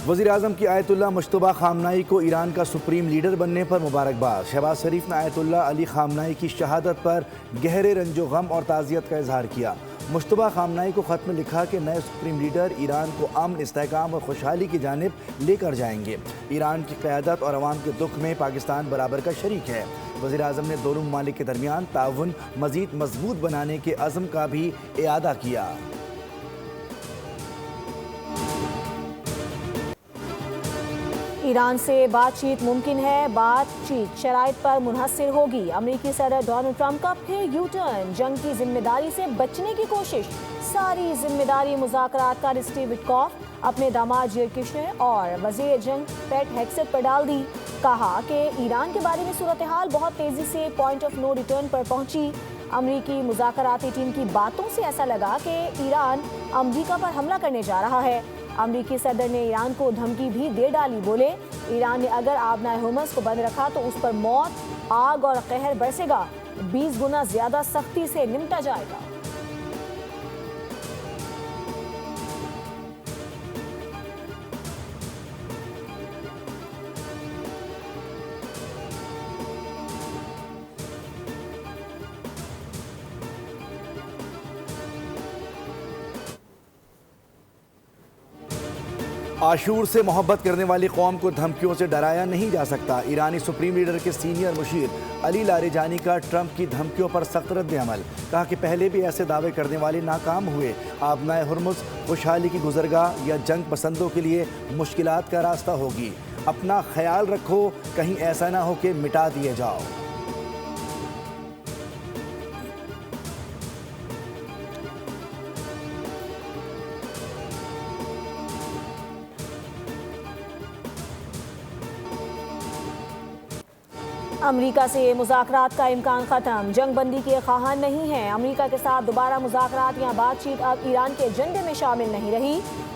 वज़ीर-ए-आज़म की आयतुल्लाह मुश्तबा खामनाई को ईरान का सुप्रीम लीडर बनने पर मुबारकबाद। शहबाज शरीफ ने आयतुल्लाह अली खामनाई की शहादत पर गहरे रंजो गम और ताज़ियत का इजहार किया। मुश्तबा खामनाई को ख़त में लिखा कि नए सुप्रीम लीडर ईरान को अमन, इस्तेहकाम और खुशहाली की जानिब लेकर जाएंगे। ईरान की क़यादत और अवाम के दुख में पाकिस्तान बराबर का शरीक है। वज़ीर-ए-आज़म ने दोनों ममालिक के दरमियान ताउन मज़ीद मजबूत बनाने के अज़्म का भी इआदा किया। ईरान से बातचीत मुमकिन है, बातचीत शराइत पर मुनहसर होगी। अमेरिकी सदर डोनाल्ड ट्रंप का फिर यू टर्न, जंग की जिम्मेदारी से बचने की कोशिश। सारी जिम्मेदारी मुज़ाकरात का स्टीव विटकॉफ अपने दामाद जेरेड कुशनर और वज़ीर जंग पेट हेग्सेथ पर डाल दी। कहा कि ईरान के बारे में सूरत हाल बहुत तेजी से पॉइंट ऑफ नो रिटर्न पर पहुंची। अमेरिकी मुज़ाकराती टीम की बातों से ऐसा लगा कि ईरान अमेरिका पर हमला करने जा रहा है। अमेरिकी सदर ने ईरान को धमकी भी दे डाली। बोले, ईरान ने अगर आबनाए होर्मुज़ को बंद रखा तो उस पर मौत, आग और कहर बरसेगा। 20 गुना ज्यादा सख्ती से निपटा जाएगा। आशूर से मोहब्बत करने वाली कौम को धमकियों से डराया नहीं जा सकता। ईरानी सुप्रीम लीडर के सीनियर मुशीर अली लारिजानी का ट्रंप की धमकियों पर सख्त रद्द अमल। कहा कि पहले भी ऐसे दावे करने वाले नाकाम हुए। आबनाए हुर्मुज़ खुशहाली की गुज़रगाह या जंग पसंदों के लिए मुश्किलात का रास्ता होगी। अपना ख्याल रखो, कहीं ऐसा ना हो कि मिटा दिए जाओ। अमेरिका से मुज़ाकरात का इम्कान ख़त्म, जंग बंदी के ख़्वाहान नहीं है। अमेरिका के साथ दोबारा मुज़ाकरात या बातचीत अब ईरान के एजेंडे में शामिल नहीं रही।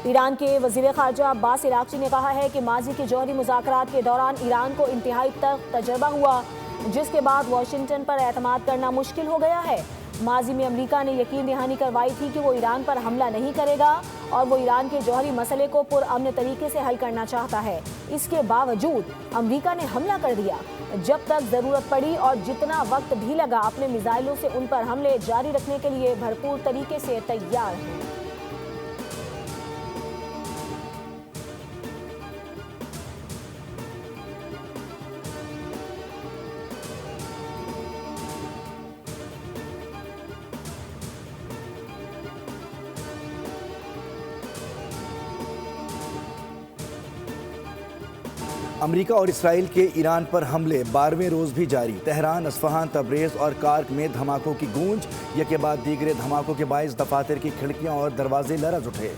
ईरान के वज़ीर ख़ारजा अब्बास इराक़ची ने कहा है कि माजी के जौहरी मुज़ाकरात के दौरान ईरान को इंतहाई तजर्बा हुआ, जिसके बाद वाशिंगटन पर एतमाद करना मुश्किल हो गया है। माजी में अमेरिका ने यकीन दहानी करवाई थी कि वो ईरान पर हमला नहीं करेगा और वो ईरान के जौहरी मसले को पुरअमन तरीके से हल करना चाहता है। इसके बावजूद अमेरिका ने हमला कर दिया। जब तक ज़रूरत पड़ी और जितना वक्त भी लगा, अपने मिसाइलों से उन पर हमले जारी रखने के लिए भरपूर तरीके से तैयार हैं। अमेरिका और इसराइल के ईरान पर हमले 12वें रोज़ भी जारी। तेहरान, अस्फहान, तब्रेज़ और कार्क में धमाकों की गूंज। यके बाद दीगरे धमाकों के बायस दफातर की खिड़कियां और दरवाजे लरज़ उठे।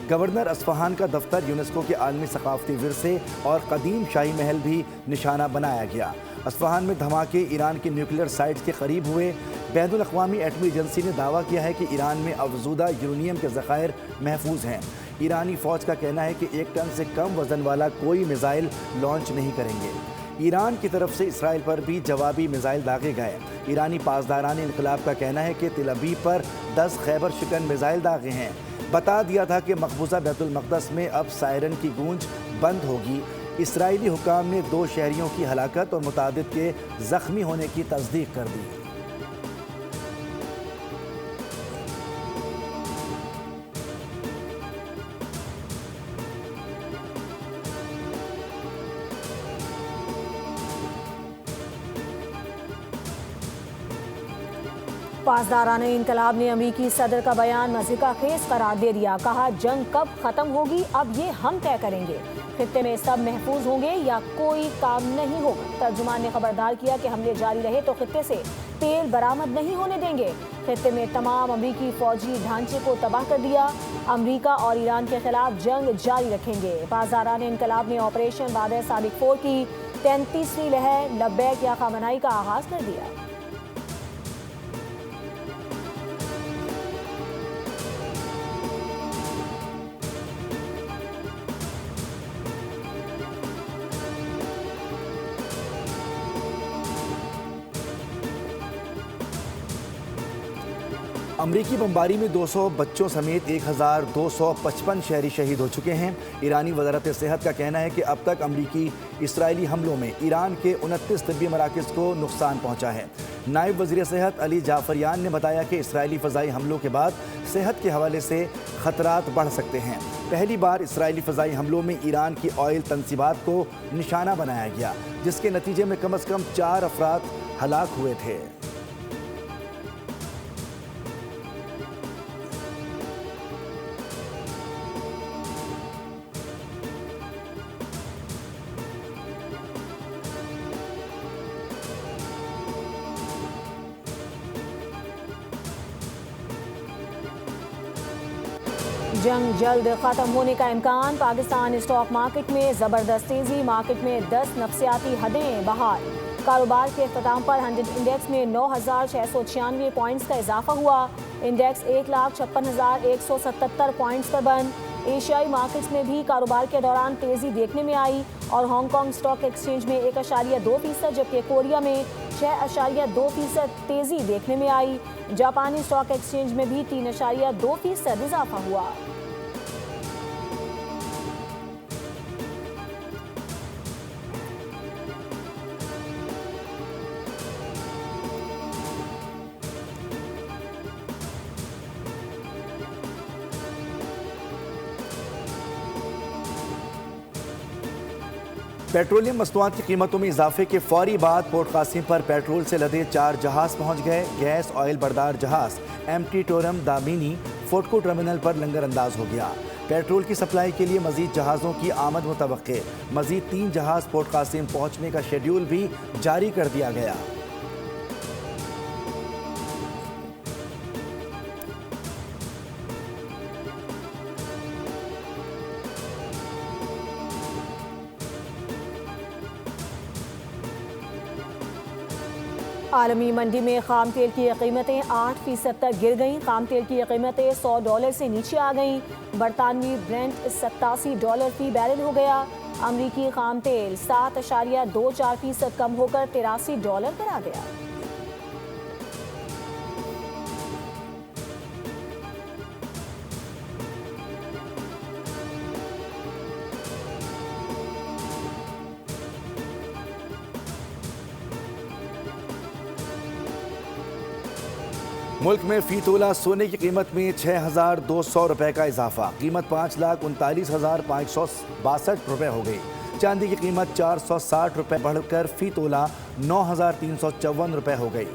गवर्नर अस्फहान का दफ्तर यूनेस्को के आलमी सकाफती विरसे और कदीम शाही महल भी निशाना बनाया गया। अस्फहान में धमाके ईरान के न्यूक्लियर साइट्स के करीब हुए। बैनुल अक़वामी एटमी एजेंसी ने दावा किया है कि ईरान में अफजूदा यूरेनियम के ज़खायर महफूज हैं। ईरानी फ़ौज का कहना है कि 1 टन से कम वज़न वाला कोई मिसाइल लॉन्च नहीं करेंगे। ईरान की तरफ से इसराइल पर भी जवाबी मिसाइल दागे गए। ईरानी पासदारान इनकलाब का कहना है कि तेल अवीव पर 10 खैबर शिकन मिसाइल दागे हैं। बता दिया था कि मकबूजा बैतुल मक़दस में अब सायरन की गूंज बंद होगी। इसराइली हुकाम ने 2 शहरियों की हलाकत और मुतादिद के ज़ख्मी होने की तस्दीक कर दी। पासदारान इनकलाब ने अमेरिकी सदर का बयान मज़ीका खेज करार दे दिया। कहा, जंग कब ख़त्म होगी अब ये हम तय करेंगे। खित्ते में सब महफूज होंगे या कोई काम नहीं होगा। तर्जुमान ने खबरदार किया कि हमले जारी रहे तो खित्ते से तेल बरामद नहीं होने देंगे। खित्ते में तमाम अमेरिकी फौजी ढांचे को तबाह कर दिया। अमेरिका और ईरान के खिलाफ जंग जारी रखेंगे। पासदारान इनकलाब ने ऑपरेशन बादर सादिक 4 की 33वीं लहर लब्बैक या खामनाई का आगाज कर दिया। अमरीकी बमबारी में 200 बच्चों समेत 1255 शहरी शहीद हो चुके हैं। ईरानी वजारत सेहत का कहना है कि अब तक अमरीकी इसराइली हमलों में ईरान के 29 तिब्बी मराकज़ को नुकसान पहुंचा है। नायब वज़ीर सेहत अली जाफरियान ने बताया कि इसराइली फ़ज़ाई हमलों के बाद सेहत के हवाले से ख़तरात बढ़ सकते हैं। पहली बार इसराइली फ़ज़ाई हमलों में ईरान की ऑयल तनसीबात को निशाना बनाया गया, जिसके नतीजे में कम से कम 4 अफराद हलाक हुए थे। जंग जल्द खत्म होने का इम्कान। पाकिस्तान स्टॉक मार्केट में जबरदस्त तेजी, मार्केट में 10 नफसियाती हदें बहाल। कारोबार के अख्ताम पर 100 इंडेक्स में 9,696 पॉइंट्स का इजाफा हुआ। इंडेक्स 1,56,177 पॉइंट्स पर बंद। एशियाई मार्केट्स में भी कारोबार के दौरान तेजी देखने में आई और हांगकांग स्टॉक एक्सचेंज में 1.2%, जबकि कोरिया में 6.2% तेजी देखने में आई। जापानी स्टॉक एक्सचेंज में भी 3.2% इजाफा हुआ। पेट्रोलियम मसनूआत की कीमतों में इजाफे के फौरी बाद पोर्ट कासिम पर पेट्रोल से लदे 4 जहाज पहुंच गए। गैस ऑयल बरदार जहाज एमटी टोरम दामिनी फोर्टको टर्मिनल पर लंगर अंदाज हो गया। पेट्रोल की सप्लाई के लिए मजीद जहाज़ों की आमद मुतवक्के। मजीद 3 जहाज पोर्ट कासिम पहुंचने का शेड्यूल भी जारी कर दिया गया। आलमी मंडी में खाम तेल की कीमतें 8% तक गिर गईं। खाम तेल की कीमतें $100 से नीचे आ गईं। बरतानवी ब्रेंट $87 फी बैरल हो गया। अमरीकी खाम तेल 7.24% कम होकर $83 पर आ गया। मुल्क में फी तोला सोने की कीमत में 6,200 रुपए का इजाफा। कीमत 5,39,562 रुपए हो गई। चांदी की कीमत 460 रुपए बढ़कर फी तोला 9,354 रुपए हो गई।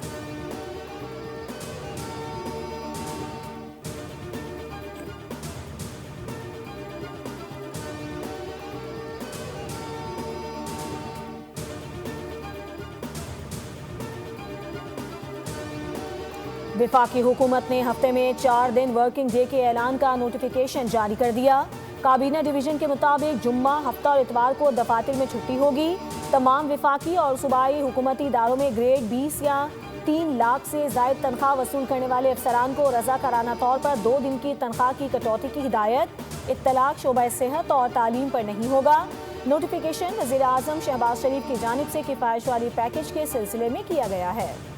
वफाकी हुकूमत ने हफ्ते में 4 दिन वर्किंग डे के ऐलान का नोटिफिकेशन जारी कर दिया। काबीना डिवीजन के मुताबिक जुम्मा, हफ्ता और इतवार को दफातर में छुट्टी होगी। तमाम वफाकी और सूबाई हुकूमती इदारों में ग्रेड 20 या 3 लाख से ज़ायद तनख्वाह वसूल करने वाले अफसरान को रज़ाकाराना तौर पर 2 दिन की तनख्वाह की कटौती की हिदायत इत्तलाक शोबा सेहत और तालीम पर नहीं होगा। नोटिफिकेशन वज़ीर आज़म शहबाज शरीफ की जानिब से किफ़ायत वाली पैकेज के सिलसिले में किया गया है।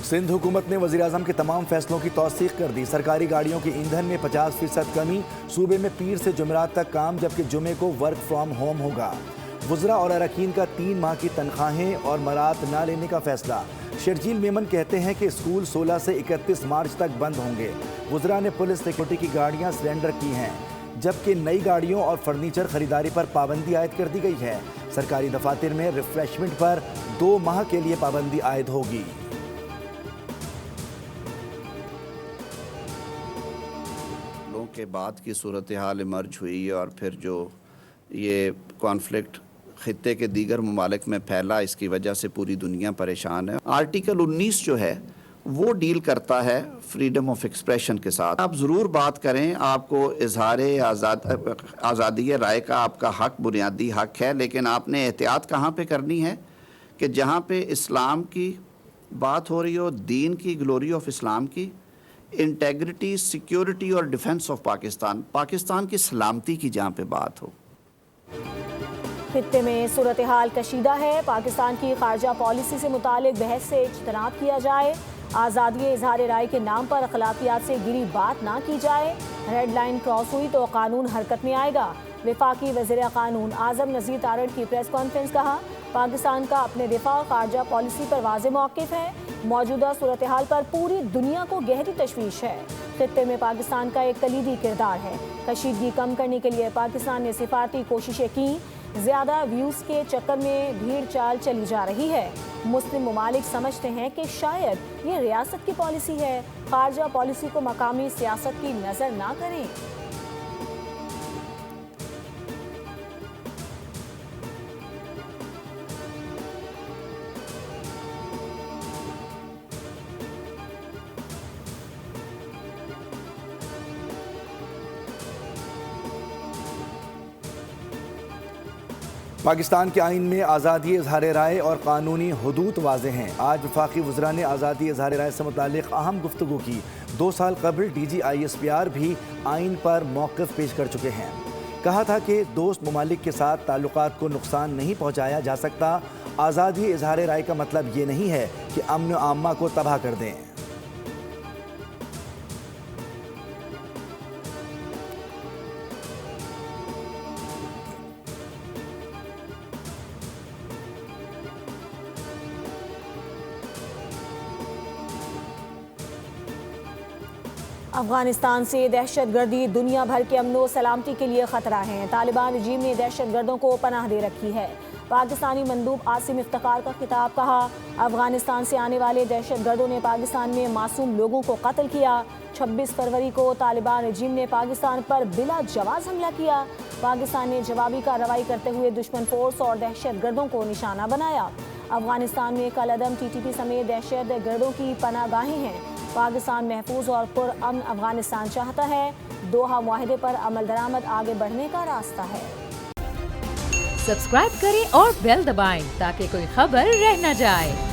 सिंध हुकूमत ने वज़ीर-ए-आज़म के तमाम फैसलों की तौसीक़ कर दी। सरकारी गाड़ियों के ईंधन में 50% कमी। सूबे में पीर से जुमेरात तक काम, जबकि जुमे को वर्क फ्राम होम होगा। वज़रा और अरकान का 3 माह की तनख्वाहें और मरात न लेने का फैसला। शर्जील मेमन कहते हैं कि स्कूल 16 से 31 मार्च तक बंद होंगे। वज़रा ने पुलिस सिक्योरिटी की गाड़ियाँ सरेंडर की हैं, जबकि नई गाड़ियों और फर्नीचर खरीदारी पर पाबंदी आयद कर दी गई है। सरकारी दफातर में रिफ्रेशमेंट पर 2 माह के लिए पाबंदी आयद होगी। के बाद की सूरत हाल इमर्ज हुई और फिर जो ये कॉन्फ्लिक्ट ख़ित्ते के दीगर ममालिक में फैला, इसकी वजह से पूरी दुनिया परेशान है। आर्टिकल 19 जो है वो डील करता है फ्रीडम ऑफ एक्सप्रेशन के साथ। आप ज़रूर बात करें, आपको इजहार आज़ादी राय का आपका हक, बुनियादी हक है, लेकिन आपने एहतियात कहाँ पे करनी है कि जहाँ पे इस्लाम की बात हो रही हो, दीन की, ग्लोरी ऑफ इस्लाम की, इंटेग्रिटी, सिक्योरिटी और डिफेंस ऑफ पाकिस्तान, पाकिस्तान की सलामती की जहाँ पे बात हो। खित्ते में सूरत हाल कशीदा है। पाकिस्तान की खारजा पॉलिसी से मुतालिक बहस से इज्तनाब किया जाए। आज़ादी इजहार राय के नाम पर अखलाकियात से गिरी बात ना की जाए। रेड लाइन क्रॉस हुई तो कानून हरकत में आएगा। वफाकी वज़ीर कानून आज़म नज़ीर तारड़ की प्रेस कॉन्फ्रेंस। कहा, पाकिस्तान का अपने दिफा खारजा पॉलिसी पर वाज़ेह मौक़िफ़ है। मौजूदा सूरत हाल पर पूरी दुनिया को गहरी तशवीश है। खित्ते में पाकिस्तान का एक कलीदी किरदार है। कशीदगी कम करने के लिए पाकिस्तान ने सिफारती कोशिशें की। ज़्यादा व्यूज़ के चक्कर में भीड़ चाल चली जा रही है। मुस्लिम ममालिक समझते हैं कि शायद ये रियासत की पॉलिसी है। खारजा पॉलिसी को मकामी सियासत की नज़र ना करें। पाकिस्तान के आइन में आज़ादी इजहार राय और कानूनी हदूद वाज़ेह हैं। आज वफाकी वज़रा ने आज़ादी इजहार राय से मुतालिक अहम गुफ्तगू की। 2 साल कबल DGISPR भी आइन पर मौक़िफ़ पेश कर चुके हैं। कहा था कि दोस्त ममालिक के साथ ताल्लुकात को नुकसान नहीं पहुँचाया जा सकता। आज़ादी इजहार राय का मतलब ये नहीं है कि अमन आम्मा को तबाह कर दें। अफगानिस्तान से दहशतगर्दी दुनिया भर के अमनो सलामती के लिए खतरा है। तालिबान रजीम ने दहशतगर्दों को पनाह दे रखी है। पाकिस्तानी मंदूब आसिम इफ्तिखार का खिताब। कहा, अफगानिस्तान से आने वाले दहशतगर्दों ने पाकिस्तान में मासूम लोगों को कत्ल किया। 26 फरवरी को तालिबान रजीम ने पाकिस्तान पर बिला जवाज हमला किया। पाकिस्तान ने जवाबी कार्रवाई करते हुए दुश्मन फोर्स और दहशतगर्दों को निशाना बनाया। अफगानिस्तान में कलअदम TTP समेत दहशतगर्दों की पनागाहें हैं। पाकिस्तान महफूज और पुरअमन अफगानिस्तान चाहता है। दोहा मुआहिदे पर अमल दरामद आगे बढ़ने का रास्ता है। सब्सक्राइब करें और बेल दबाएं ताकि कोई खबर रह न जाए।